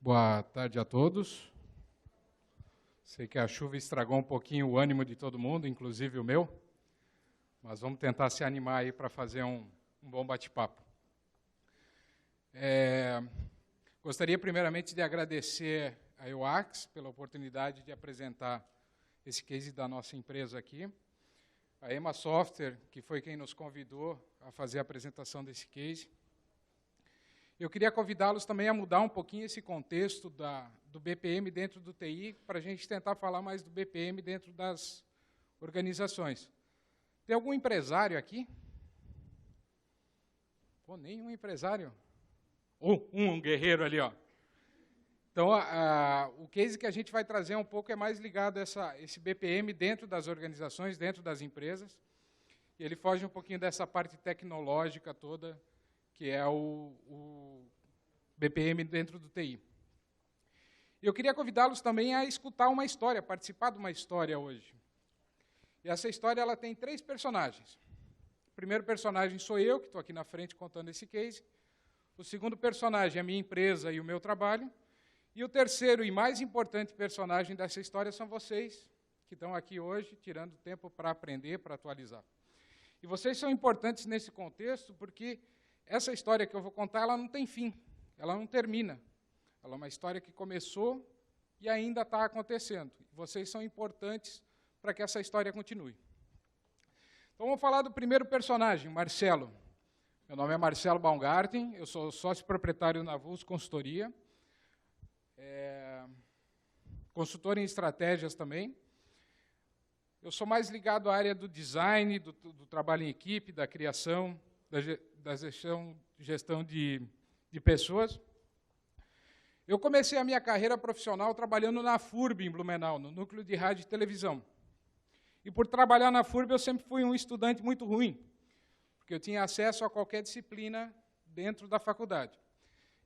Boa tarde a todos. Sei que a chuva estragou um pouquinho o ânimo de todo mundo, inclusive o meu, mas vamos tentar se animar aí para fazer um bom bate-papo. Gostaria primeiramente de agradecer a EUAX pela oportunidade de apresentar esse case da nossa empresa aqui, a EMA Software, que foi quem nos convidou a fazer a apresentação desse case. Eu queria convidá-los também a mudar um pouquinho esse contexto do BPM dentro do TI, para a gente tentar falar mais do BPM dentro das organizações. Tem algum empresário aqui? Pô, nenhum empresário? Um guerreiro ali, ó. Então, o case que a gente vai trazer um pouco é mais ligado a esse BPM dentro das organizações, dentro das empresas. E ele foge um pouquinho dessa parte tecnológica toda, que é o BPM dentro do TI. Eu queria convidá-los também a escutar uma história, participar de uma história hoje. E essa história ela tem 3 personagens. O primeiro personagem sou eu, que estou aqui na frente contando esse case. O segundo personagem é a minha empresa e o meu trabalho. E o terceiro e mais importante personagem dessa história são vocês, que estão aqui hoje, tirando tempo para aprender, para atualizar. E vocês são importantes nesse contexto porque essa história que eu vou contar, ela não tem fim, ela não termina. Ela é uma história que começou e ainda está acontecendo. Vocês são importantes para que essa história continue. Então, vamos falar do primeiro personagem, Marcelo. Meu nome é Marcelo Baumgarten, eu sou sócio proprietário na Vulso Consultoria, consultor em estratégias também. Eu sou mais ligado à área do design, do trabalho em equipe, da criação, da gestão de pessoas. Eu comecei a minha carreira profissional trabalhando na FURB, em Blumenau, no Núcleo de Rádio e Televisão. E por trabalhar na FURB, eu sempre fui um estudante muito ruim, porque eu tinha acesso a qualquer disciplina dentro da faculdade.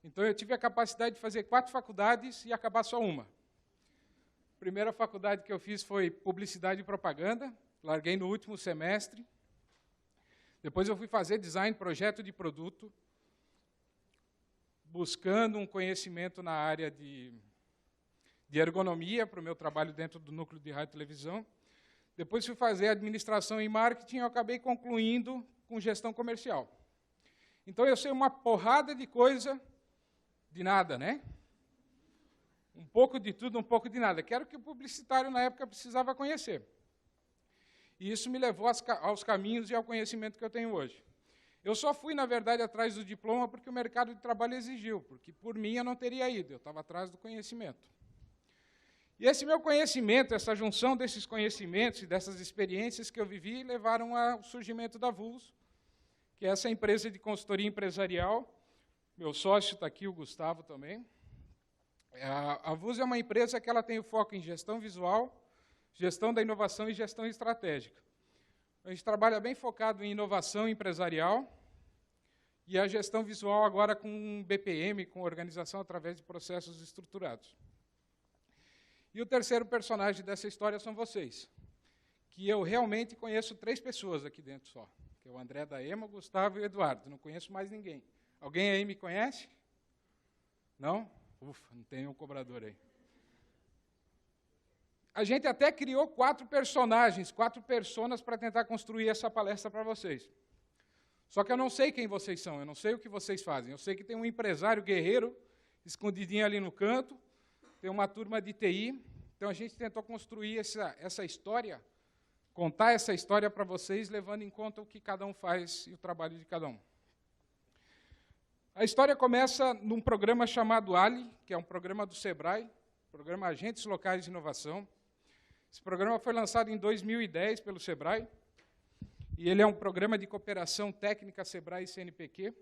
Então, eu tive a capacidade de fazer 4 faculdades e acabar só uma. A primeira faculdade que eu fiz foi Publicidade e Propaganda, larguei no último semestre. Depois eu fui fazer design, projeto de produto, buscando um conhecimento na área de ergonomia para o meu trabalho dentro do núcleo de rádio e televisão. Depois fui fazer administração e marketing e eu acabei concluindo com gestão comercial. Então eu sei uma porrada de coisa de nada, né? Um pouco de tudo, um pouco de nada, que era o que o publicitário na época precisava conhecer. E isso me levou aos caminhos e ao conhecimento que eu tenho hoje. Eu só fui, na verdade, atrás do diploma porque o mercado de trabalho exigiu, porque por mim eu não teria ido, eu estava atrás do conhecimento. E esse meu conhecimento, essa junção desses conhecimentos e dessas experiências que eu vivi, levaram ao surgimento da Vulso, que é essa empresa de consultoria empresarial. Meu sócio está aqui, o Gustavo também. A Vulso é uma empresa que ela tem o foco em gestão visual, gestão da inovação e gestão estratégica. A gente trabalha bem focado em inovação empresarial e a gestão visual agora com BPM, com organização através de processos estruturados. E o terceiro personagem dessa história são vocês, que eu realmente conheço 3 pessoas aqui dentro só, que é o André da EMA, o Gustavo e o Eduardo. Não conheço mais ninguém. Alguém aí me conhece? Não? Ufa, não tem um cobrador aí. A gente até criou 4 personagens, 4 personas para tentar construir essa palestra para vocês. Só que eu não sei quem vocês são, eu não sei o que vocês fazem. Eu sei que tem um empresário guerreiro, escondidinho ali no canto, tem uma turma de TI, então a gente tentou construir essa história, contar essa história para vocês, levando em conta o que cada um faz e o trabalho de cada um. A história começa num programa chamado ALI, que é um programa do SEBRAE, Programa Agentes Locais de Inovação. Esse programa foi lançado em 2010 pelo SEBRAE, e ele é um programa de cooperação técnica SEBRAE e CNPq.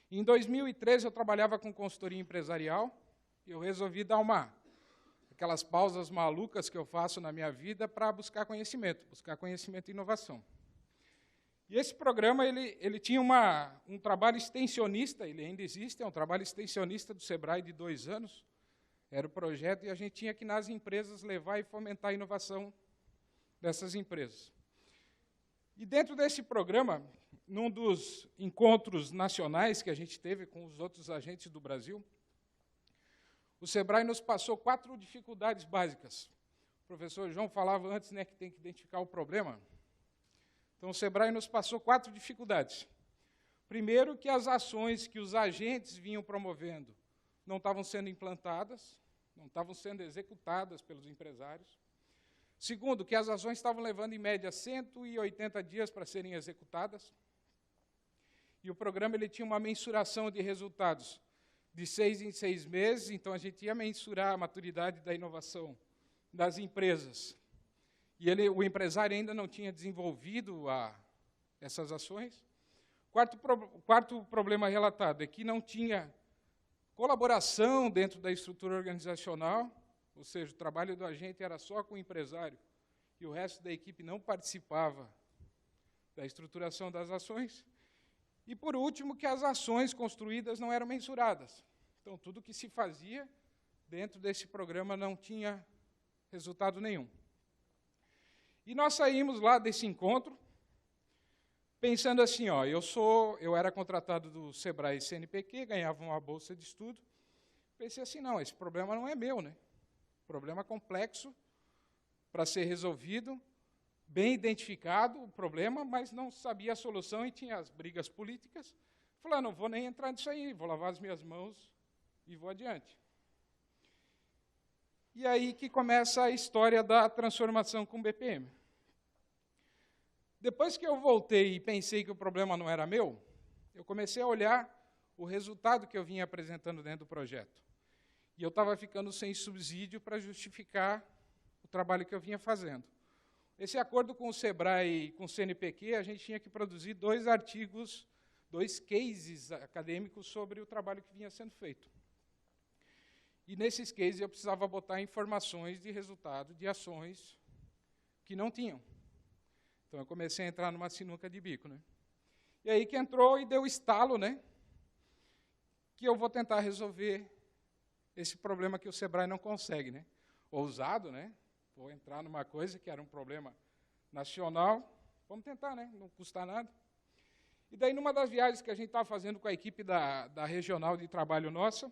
Em 2013, eu trabalhava com consultoria empresarial, e eu resolvi dar aquelas pausas malucas que eu faço na minha vida para buscar conhecimento e inovação. E esse programa ele tinha um trabalho extensionista, ele ainda existe, é um trabalho extensionista do SEBRAE de 2 anos, era o projeto, e a gente tinha que, nas empresas, levar e fomentar a inovação dessas empresas. E dentro desse programa, num dos encontros nacionais que a gente teve com os outros agentes do Brasil, o Sebrae nos passou 4 dificuldades básicas. O professor João falava antes, né, que tem que identificar o problema. Então, o Sebrae nos passou 4 dificuldades. Primeiro, que as ações que os agentes vinham promovendo não estavam sendo implantadas, não estavam sendo executadas pelos empresários. Segundo, que as ações estavam levando, em média, 180 dias para serem executadas. E o programa ele tinha uma mensuração de resultados de 6 em 6 meses, então a gente ia mensurar a maturidade da inovação das empresas. E o empresário ainda não tinha desenvolvido essas ações. Quarto problema relatado é que não tinha colaboração dentro da estrutura organizacional, ou seja, o trabalho do agente era só com o empresário, e o resto da equipe não participava da estruturação das ações. E, por último, que as ações construídas não eram mensuradas. Então, tudo que se fazia dentro desse programa não tinha resultado nenhum. E nós saímos lá desse encontro pensando assim, ó, eu era contratado do Sebrae CNPq, ganhava uma bolsa de estudo. Pensei assim, não, esse problema não é meu, né? Problema complexo para ser resolvido, bem identificado o problema, mas não sabia a solução e tinha as brigas políticas. Falei, não vou nem entrar nisso aí, vou lavar as minhas mãos e vou adiante. E aí que começa a história da transformação com o BPM. Depois que eu voltei e pensei que o problema não era meu, eu comecei a olhar o resultado que eu vinha apresentando dentro do projeto. E eu estava ficando sem subsídio para justificar o trabalho que eu vinha fazendo. Esse acordo com o Sebrae e com o CNPq, a gente tinha que produzir 2 artigos, 2 cases acadêmicos sobre o trabalho que vinha sendo feito. E nesses cases eu precisava botar informações de resultado de ações que não tinham. Então eu comecei a entrar numa sinuca de bico, né? E aí que entrou e deu estalo, né? Que eu vou tentar resolver esse problema que o Sebrae não consegue, né? Ousado, né? Vou entrar numa coisa que era um problema nacional. Vamos tentar, né? Não custa nada. E daí, numa das viagens que a gente estava fazendo com a equipe da regional de trabalho nossa,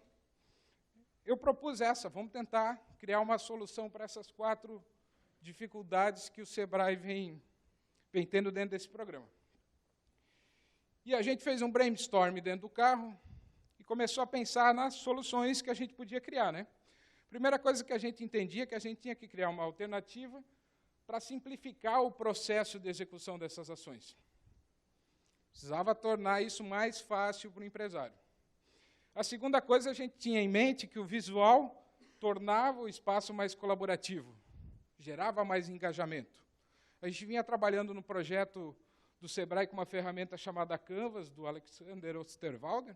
eu propus vamos tentar criar uma solução para essas 4 dificuldades que o Sebrae vem tendo dentro desse programa. E a gente fez um brainstorm dentro do carro e começou a pensar nas soluções que a gente podia criar, né? Primeira coisa que a gente entendia é que a gente tinha que criar uma alternativa para simplificar o processo de execução dessas ações. Precisava tornar isso mais fácil para o empresário. A segunda coisa, a gente tinha em mente que o visual tornava o espaço mais colaborativo, gerava mais engajamento. A gente vinha trabalhando no projeto do Sebrae com uma ferramenta chamada Canvas, do Alexander Osterwalder,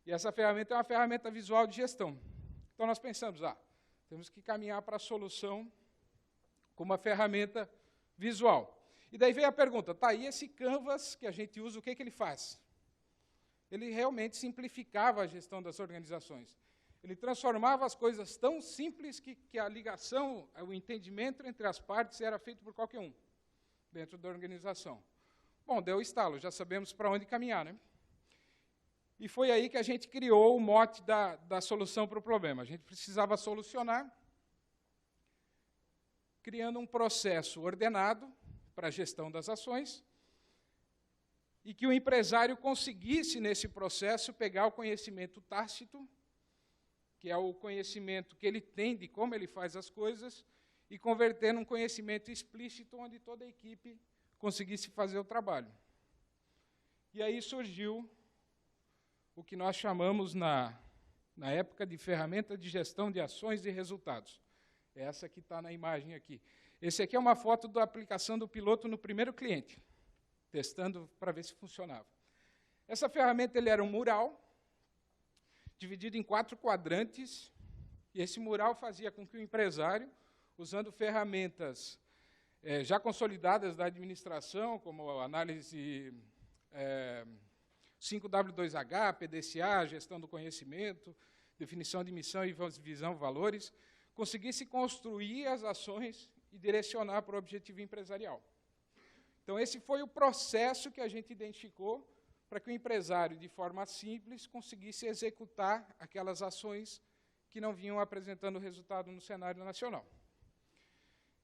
e essa ferramenta é uma ferramenta visual de gestão. Então, nós pensamos, temos que caminhar para a solução com uma ferramenta visual. E daí veio a pergunta, e esse Canvas que a gente usa, o que ele faz? Ele realmente simplificava a gestão das organizações. Ele transformava as coisas tão simples que a ligação, o entendimento entre as partes era feito por qualquer um, dentro da organização. Bom, deu estalo, já sabemos para onde caminhar, né? E foi aí que a gente criou o mote da solução para o problema. A gente precisava solucionar, criando um processo ordenado para a gestão das ações, e que o empresário conseguisse, nesse processo, pegar o conhecimento tácito, que é o conhecimento que ele tem de como ele faz as coisas, e converter num conhecimento explícito, onde toda a equipe conseguisse fazer o trabalho. E aí surgiu o que nós chamamos, na época, de ferramenta de gestão de ações e resultados. É essa que está na imagem aqui. Esse aqui é uma foto da aplicação do piloto no primeiro cliente, testando para ver se funcionava. Essa ferramenta era um mural, dividido em 4 quadrantes, e esse mural fazia com que o empresário, usando ferramentas já consolidadas da administração, como a análise 5W2H, PDCA, gestão do conhecimento, definição de missão e visão, valores, conseguisse construir as ações e direcionar para o objetivo empresarial. Então, esse foi o processo que a gente identificou para que o empresário, de forma simples, conseguisse executar aquelas ações que não vinham apresentando resultado no cenário nacional.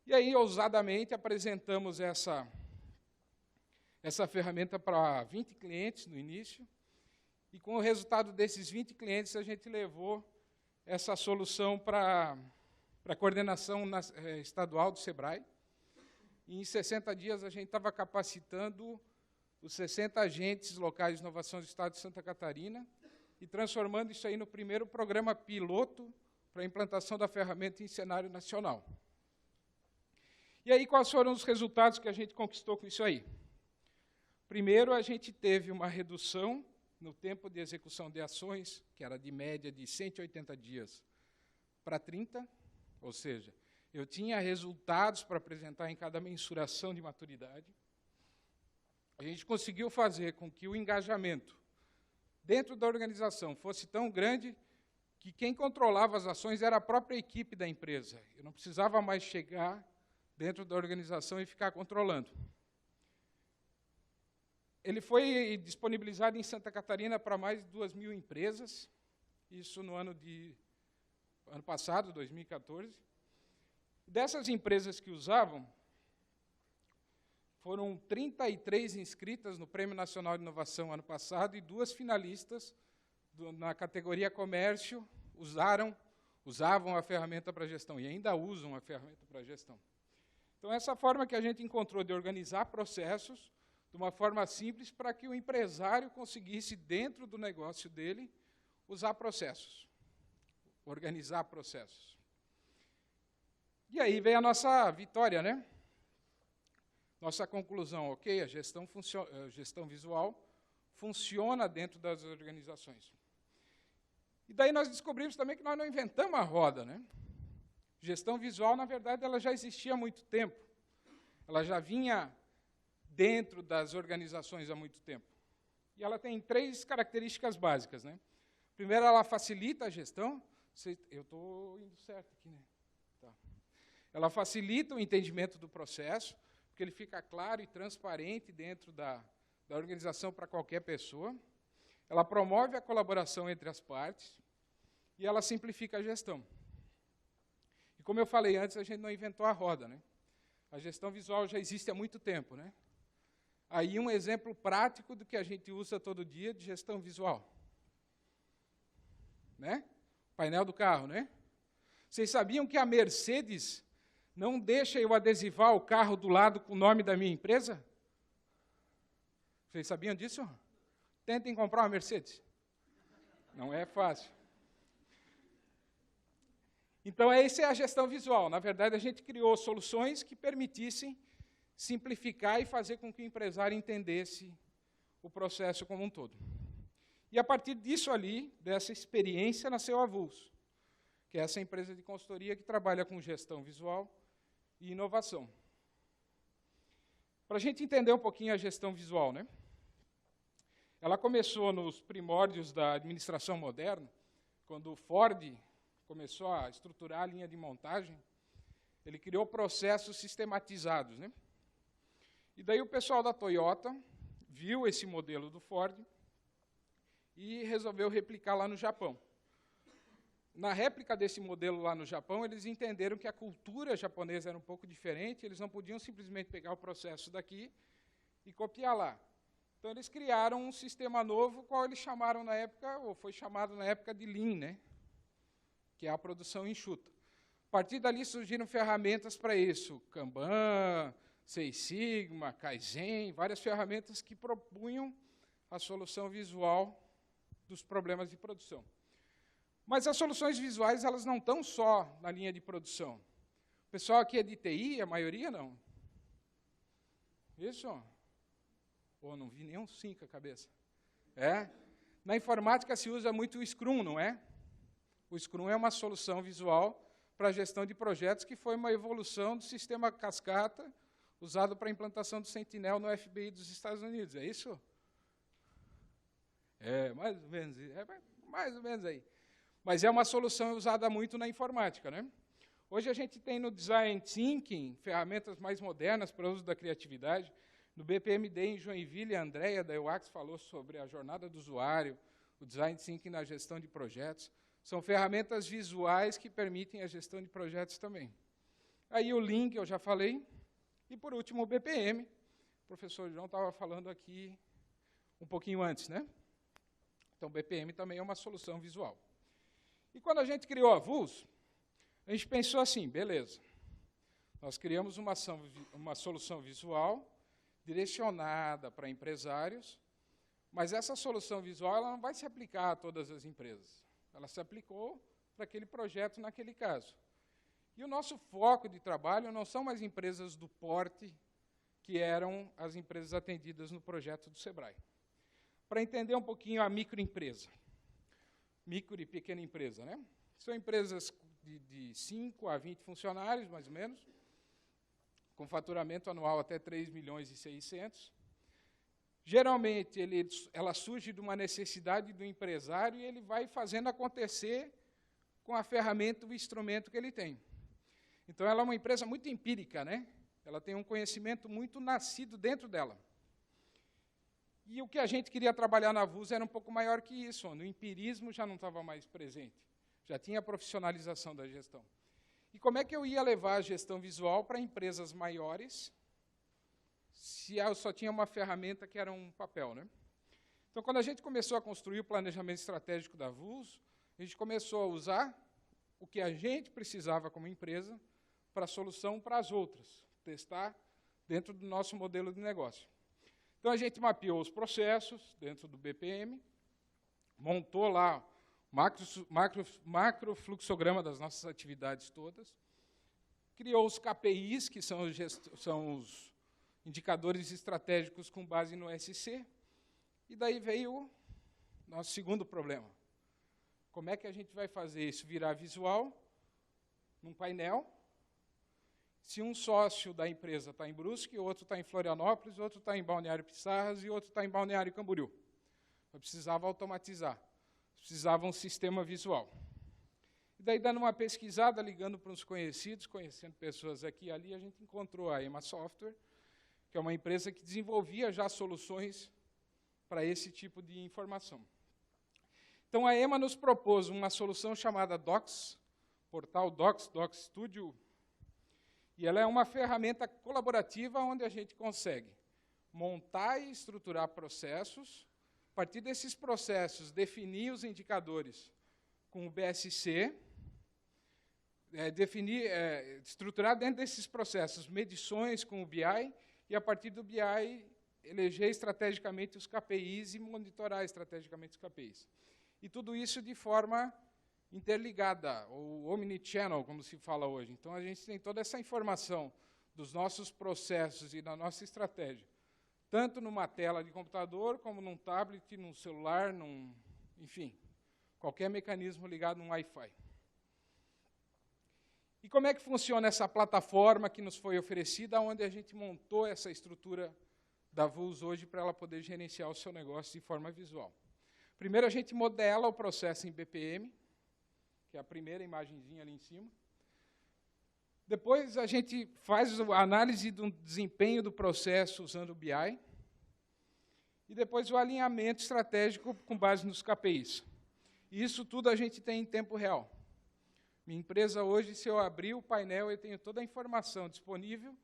E aí, ousadamente, apresentamos essa ferramenta para 20 clientes no início, e com o resultado desses 20 clientes, a gente levou essa solução para a coordenação estadual do SEBRAE. E em 60 dias, a gente estava capacitando os 60 agentes locais de inovação do Estado de Santa Catarina e transformando isso aí no primeiro programa piloto para a implantação da ferramenta em cenário nacional. E aí, quais foram os resultados que a gente conquistou com isso aí? Primeiro, a gente teve uma redução no tempo de execução de ações, que era de média de 180 dias para 30, ou seja, eu tinha resultados para apresentar em cada mensuração de maturidade. A gente conseguiu fazer com que o engajamento dentro da organização fosse tão grande que quem controlava as ações era a própria equipe da empresa. Eu não precisava mais chegar dentro da organização e ficar controlando. Ele foi disponibilizado em Santa Catarina para mais de 2.000 empresas, isso no ano passado, 2014. Dessas empresas que usavam, foram 33 inscritas no Prêmio Nacional de Inovação ano passado e 2 finalistas na categoria comércio usavam a ferramenta para gestão e ainda usam a ferramenta para gestão. Então, essa forma que a gente encontrou de organizar processos de uma forma simples para que o empresário conseguisse, dentro do negócio dele, usar processos, organizar processos. E aí vem a nossa vitória, né? Nossa conclusão, ok, a gestão visual funciona dentro das organizações. E daí nós descobrimos também que nós não inventamos a roda, né? Gestão visual, na verdade, ela já existia há muito tempo. Ela já vinha dentro das organizações há muito tempo. E ela tem 3 características básicas, né? Primeiro, ela facilita a gestão. Eu estou indo certo aqui, né? Tá. Ela facilita o entendimento do processo, porque ele fica claro e transparente dentro da organização para qualquer pessoa. Ela promove a colaboração entre as partes e ela simplifica a gestão. E como eu falei antes, a gente não inventou a roda, né? A gestão visual já existe há muito tempo, né? Aí um exemplo prático do que a gente usa todo dia de gestão visual. Né? Painel do carro, né? Vocês sabiam que a Mercedes não deixa eu adesivar o carro do lado com o nome da minha empresa? Vocês sabiam disso? Tentem comprar uma Mercedes. Não é fácil. Então, essa é a gestão visual. Na verdade, a gente criou soluções que permitissem simplificar e fazer com que o empresário entendesse o processo como um todo. E, a partir disso ali, dessa experiência, nasceu a Vulso, que é essa empresa de consultoria que trabalha com gestão visual e inovação. Para a gente entender um pouquinho a gestão visual, né? Ela começou nos primórdios da administração moderna, quando o Ford começou a estruturar a linha de montagem, ele criou processos sistematizados, né? E daí o pessoal da Toyota viu esse modelo do Ford e resolveu replicar lá no Japão. Na réplica desse modelo lá no Japão, eles entenderam que a cultura japonesa era um pouco diferente, eles não podiam simplesmente pegar o processo daqui e copiar lá. Então, eles criaram um sistema novo, qual eles chamaram na época, ou foi chamado na época de Lean, né? Que é a produção enxuta. A partir dali surgiram ferramentas para isso, Kanban, Six Sigma, Kaizen, várias ferramentas que propunham a solução visual dos problemas de produção. Mas as soluções visuais, elas não estão só na linha de produção. O pessoal aqui é de TI, a maioria não. Isso? Pô, não vi nenhum 5 a cabeça. É? Na informática se usa muito o Scrum, não é? O Scrum é uma solução visual para a gestão de projetos que foi uma evolução do sistema cascata usado para a implantação do Sentinel no FBI dos Estados Unidos. É isso? É, mais ou menos aí. Mas é uma solução usada muito na informática, né? Hoje a gente tem no Design Thinking ferramentas mais modernas para o uso da criatividade. No BPMD em Joinville, a Andrea da EUAX falou sobre a jornada do usuário, o Design Thinking na gestão de projetos. São ferramentas visuais que permitem a gestão de projetos também. Aí o Lean, que eu já falei, e por último o BPM. O professor João estava falando aqui um pouquinho antes, né? Então, o BPM também é uma solução visual. E quando a gente criou a VULS, a gente pensou assim, beleza, nós criamos uma solução visual direcionada para empresários, mas essa solução visual ela não vai se aplicar a todas as empresas. Ela se aplicou para aquele projeto naquele caso. E o nosso foco de trabalho não são mais empresas do porte que eram as empresas atendidas no projeto do Sebrae. Para entender um pouquinho a microempresa, micro e pequena empresa, né? São empresas de 5 a 20 funcionários, mais ou menos, com faturamento anual até 3,6 milhões. Geralmente, ela surge de uma necessidade do empresário e ele vai fazendo acontecer com a ferramenta, o instrumento que ele tem. Então, ela é uma empresa muito empírica, né? Ela tem um conhecimento muito nascido dentro dela. E o que a gente queria trabalhar na VULS era um pouco maior que isso, onde o empirismo já não estava mais presente, já tinha a profissionalização da gestão. E como é que eu ia levar a gestão visual para empresas maiores, se eu só tinha uma ferramenta que era um papel, né? Então, quando a gente começou a construir o planejamento estratégico da VULS, a gente começou a usar o que a gente precisava como empresa para a solução para as outras, testar dentro do nosso modelo de negócio. Então, a gente mapeou os processos dentro do BPM, montou lá macro fluxograma das nossas atividades todas, criou os KPIs, que são os indicadores estratégicos com base no SC, e daí veio o nosso segundo problema. Como é que a gente vai fazer isso virar visual num painel, se um sócio da empresa está em Brusque, outro está em Florianópolis, outro está em Balneário Pissarras e outro está em Balneário Camboriú. Eu precisava automatizar, precisava um sistema visual. E daí, dando uma pesquisada, ligando para uns conhecidos, conhecendo pessoas aqui e ali, a gente encontrou a EMA Software, que é uma empresa que desenvolvia já soluções para esse tipo de informação. Então, a EMA nos propôs uma solução chamada Docs, portal Docs Studio, e ela é uma ferramenta colaborativa onde a gente consegue montar e estruturar processos, a partir desses processos, definir os indicadores com o BSC, estruturar dentro desses processos medições com o BI, e a partir do BI, eleger estrategicamente os KPIs e monitorar estrategicamente os KPIs. E tudo isso de forma interligada, ou omnichannel, como se fala hoje. Então, a gente tem toda essa informação dos nossos processos e da nossa estratégia, tanto numa tela de computador, como num tablet, num celular, enfim, qualquer mecanismo ligado num Wi-Fi. E como é que funciona essa plataforma que nos foi oferecida, onde a gente montou essa estrutura da VULS hoje para ela poder gerenciar o seu negócio de forma visual? Primeiro, a gente modela o processo em BPM, que é a primeira imagenzinha ali em cima. Depois, a gente faz a análise do desempenho do processo usando o BI. E depois, o alinhamento estratégico com base nos KPIs. E isso tudo a gente tem em tempo real. Minha empresa hoje, se eu abrir o painel, eu tenho toda a informação disponível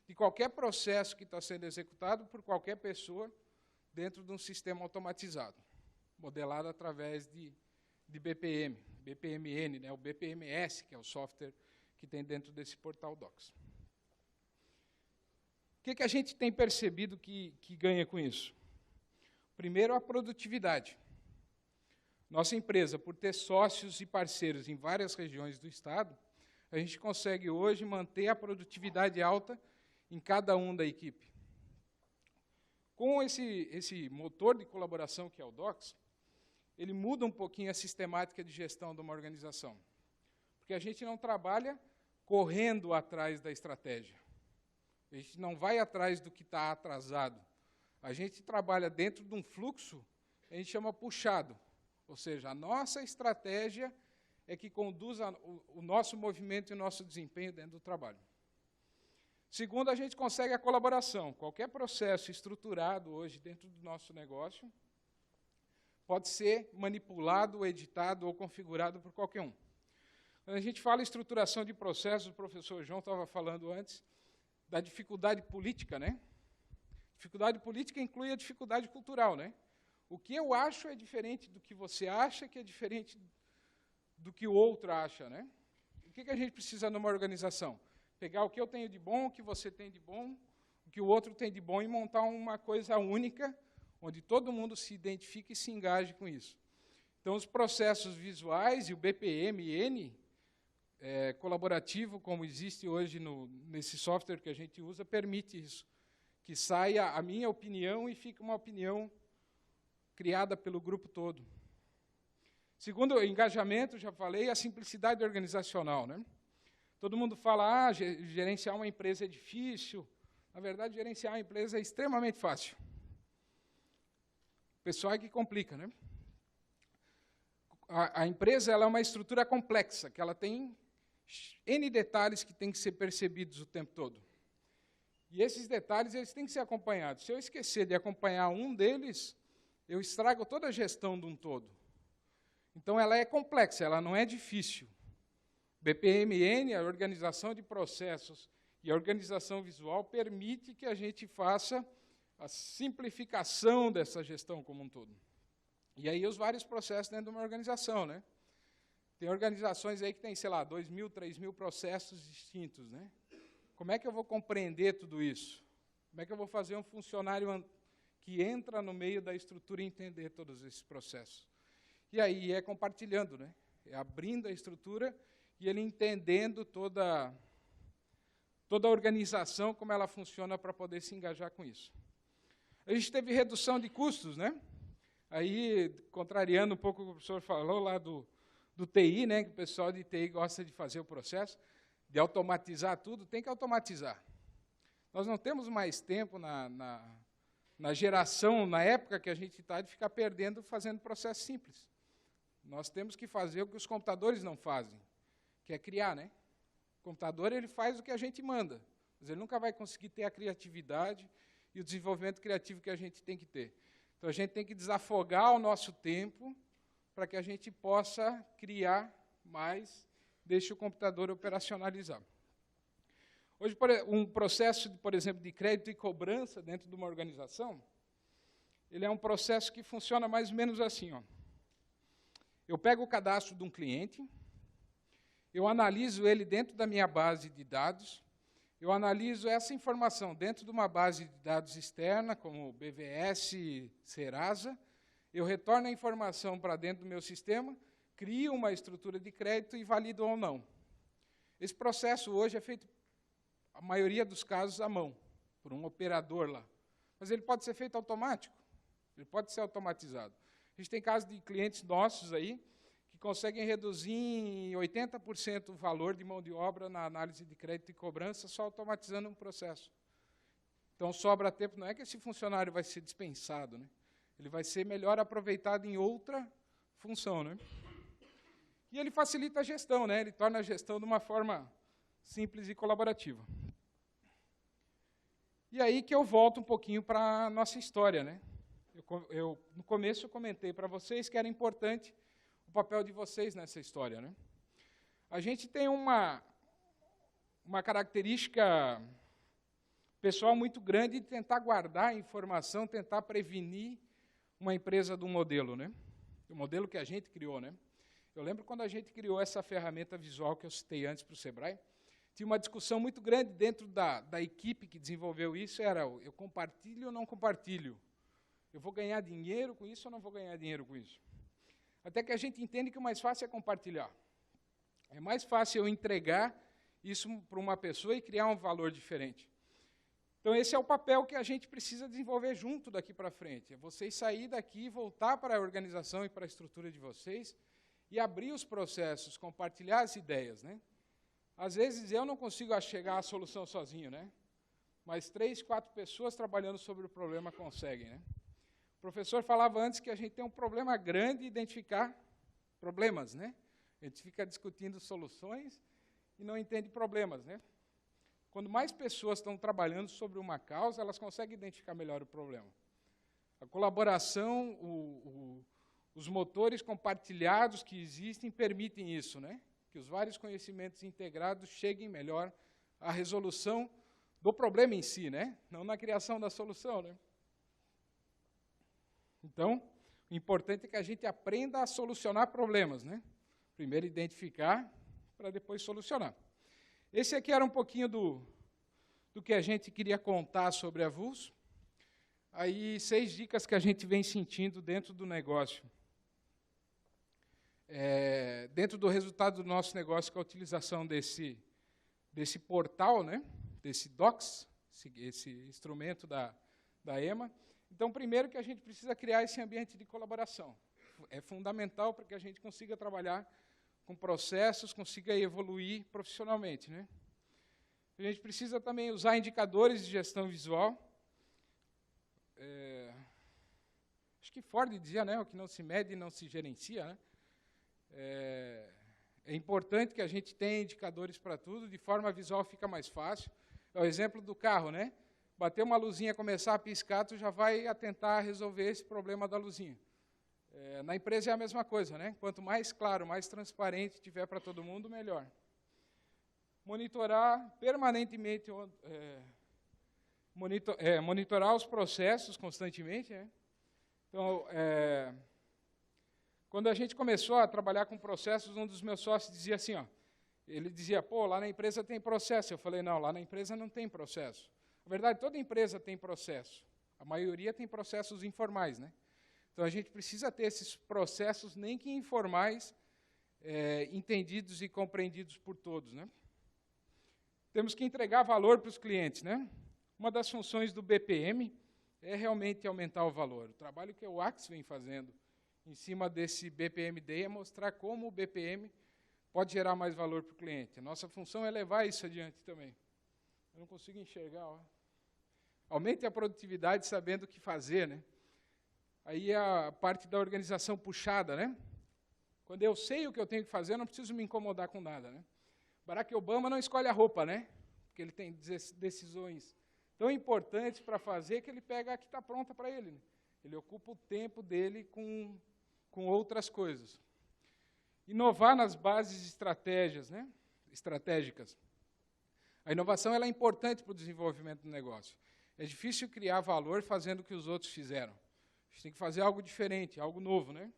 de qualquer processo que está sendo executado por qualquer pessoa dentro de um sistema automatizado, modelado através de BPM, BPMN, né, o BPMS, que é o software que tem dentro desse portal Docs. O que a gente tem percebido que ganha com isso? Primeiro, a produtividade. Nossa empresa, por ter sócios e parceiros em várias regiões do Estado, a gente consegue hoje manter a produtividade alta em cada um da equipe. Com esse motor de colaboração que é o Docs, ele muda um pouquinho a sistemática de gestão de uma organização. Porque a gente não trabalha correndo atrás da estratégia. A gente não vai atrás do que está atrasado. A gente trabalha dentro de um fluxo, a gente chama puxado. Ou seja, a nossa estratégia é que conduz o nosso movimento e o nosso desempenho dentro do trabalho. Segundo, a gente consegue a colaboração. Qualquer processo estruturado hoje dentro do nosso negócio pode ser manipulado, editado ou configurado por qualquer um. Quando a gente fala em estruturação de processos, o professor João estava falando antes da dificuldade política, né? Dificuldade política inclui a dificuldade cultural, né? O que eu acho é diferente do que você acha, que é diferente do que o outro acha, né? O que a gente precisa numa organização? Pegar o que eu tenho de bom, o que você tem de bom, o que o outro tem de bom e montar uma coisa única, onde todo mundo se identifique e se engaje com isso. Então, os processos visuais e o BPMN, colaborativo, como existe hoje nesse software que a gente usa, permite isso, que saia a minha opinião e fique uma opinião criada pelo grupo todo. Segundo o engajamento, já falei, a simplicidade organizacional, né? Todo mundo fala, gerenciar uma empresa é difícil. Na verdade, gerenciar uma empresa é extremamente fácil. O pessoal é que complica, né? A empresa ela é uma estrutura complexa, que ela tem N detalhes que têm que ser percebidos o tempo todo. E esses detalhes eles têm que ser acompanhados. Se eu esquecer de acompanhar um deles, eu estrago toda a gestão de um todo. Então, ela é complexa, ela não é difícil. BPMN, a organização de processos e a organização visual, permite que a gente faça a simplificação dessa gestão como um todo. E aí, os vários processos dentro de uma organização, né? Tem organizações aí que tem, sei lá, 2.000, 3.000 processos distintos, né? Como é que eu vou compreender tudo isso? Como é que eu vou fazer um funcionário que entra no meio da estrutura e entender todos esses processos? E aí é compartilhando, né? É abrindo a estrutura e ele entendendo toda a organização, como ela funciona para poder se engajar com isso. A gente teve redução de custos, né? Aí, contrariando um pouco o que o professor falou lá do TI, né? Que o pessoal de TI gosta de fazer o processo, de automatizar tudo, tem que automatizar. Nós não temos mais tempo na geração, na época que a gente está, de ficar perdendo fazendo processo simples. Nós temos que fazer o que os computadores não fazem, que é criar, né? O computador ele faz o que a gente manda, mas ele nunca vai conseguir ter a criatividade e o desenvolvimento criativo que a gente tem que ter. Então, a gente tem que desafogar o nosso tempo para que a gente possa criar mais, deixe o computador operacionalizar. Hoje, um processo, por exemplo, de crédito e cobrança dentro de uma organização, ele é um processo que funciona mais ou menos assim, ó. Eu pego o cadastro de um cliente, eu analiso ele dentro da minha base de dados, eu analiso essa informação dentro de uma base de dados externa, como BVS, Serasa, eu retorno a informação para dentro do meu sistema, crio uma estrutura de crédito e valido ou não. Esse processo hoje é feito, a maioria dos casos, à mão, por um operador lá. Mas ele pode ser feito automático, ele pode ser automatizado. A gente tem casos de clientes nossos aí, que conseguem reduzir em 80% o valor de mão de obra na análise de crédito e cobrança, só automatizando um processo. Então, sobra tempo, não é que esse funcionário vai ser dispensado, né? Ele vai ser melhor aproveitado em outra função, né? E ele facilita a gestão, né? Ele torna a gestão de uma forma simples e colaborativa. E aí que eu volto um pouquinho para a nossa história, né? No começo eu comentei para vocês que era importante o papel de vocês nessa história, né? A gente tem uma característica pessoal muito grande de tentar guardar a informação, tentar prevenir uma empresa do modelo, né? O modelo que a gente criou, né? Eu lembro quando a gente criou essa ferramenta visual que eu citei antes para o Sebrae, tinha uma discussão muito grande dentro da equipe que desenvolveu isso, era eu compartilho ou não compartilho? Eu vou ganhar dinheiro com isso ou não vou ganhar dinheiro com isso? Até que a gente entende que o mais fácil é compartilhar. É mais fácil eu entregar isso para uma pessoa e criar um valor diferente. Então, esse é o papel que a gente precisa desenvolver junto daqui para frente. É vocês sair daqui, voltar para a organização e para a estrutura de vocês e abrir os processos, compartilhar as ideias, né? Às vezes, eu não consigo chegar à solução sozinho, né? Mas 3, 4 pessoas trabalhando sobre o problema conseguem, né? O professor falava antes que a gente tem um problema grande de identificar problemas, né? A gente fica discutindo soluções e não entende problemas, né? Quando mais pessoas estão trabalhando sobre uma causa, elas conseguem identificar melhor o problema. A colaboração, Os motores compartilhados que existem permitem isso, né? Que os vários conhecimentos integrados cheguem melhor à resolução do problema em si, né? Não na criação da solução, né? Então, o importante é que a gente aprenda a solucionar problemas, né? Primeiro identificar, para depois solucionar. Esse aqui era um pouquinho do que a gente queria contar sobre a Vulso. Aí, 6 dicas que a gente vem sentindo dentro do negócio. Dentro do resultado do nosso negócio, com a utilização desse portal, né? Desse Docs, esse instrumento da EMA. Então, primeiro que a gente precisa criar esse ambiente de colaboração. É fundamental para que a gente consiga trabalhar com processos, consiga evoluir profissionalmente, né? A gente precisa também usar indicadores de gestão visual. Acho que Ford dizia, né, o que não se mede não se gerencia, né? É importante que a gente tenha indicadores para tudo, de forma visual fica mais fácil. É o exemplo do carro, né? Bater uma luzinha, começar a piscar, tu já vai tentar resolver esse problema da luzinha. Na empresa é a mesma coisa, né? Quanto mais claro, mais transparente tiver para todo mundo, melhor. Monitorar permanentemente, monitorar os processos constantemente, né? Então, quando a gente começou a trabalhar com processos, um dos meus sócios dizia assim, ó, ele dizia, pô, lá na empresa tem processo. Eu falei, não, lá na empresa não tem processo. Na verdade, toda empresa tem processo. A maioria tem processos informais, né? Então, a gente precisa ter esses processos, nem que informais, entendidos e compreendidos por todos, né? Temos que entregar valor para os clientes, né? Uma das funções do BPM é realmente aumentar o valor. O trabalho que o Axis vem fazendo em cima desse BPM Day é mostrar como o BPM pode gerar mais valor para o cliente. A nossa função é levar isso adiante também. Eu não consigo enxergar, ó. Aumente a produtividade sabendo o que fazer, né? Aí a parte da organização puxada, né? Quando eu sei o que eu tenho que fazer, eu não preciso me incomodar com nada, né? Barack Obama não escolhe a roupa, né? Porque ele tem decisões tão importantes para fazer que ele pega a que está pronta para ele, né? Ele ocupa o tempo dele com outras coisas. Inovar nas bases estratégicas. A inovação ela é importante para o desenvolvimento do negócio. É difícil criar valor fazendo o que os outros fizeram. A gente tem que fazer algo diferente, algo novo, né?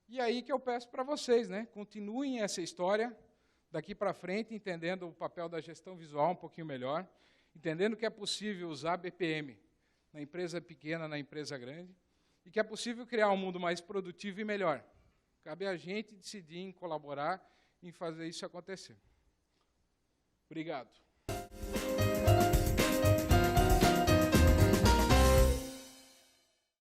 E aí que eu peço para vocês, né? Continuem essa história daqui para frente, entendendo o papel da gestão visual um pouquinho melhor, entendendo que é possível usar BPM na empresa pequena, na empresa grande, e que é possível criar um mundo mais produtivo e melhor. Cabe a gente decidir em colaborar, em fazer isso acontecer. Obrigado.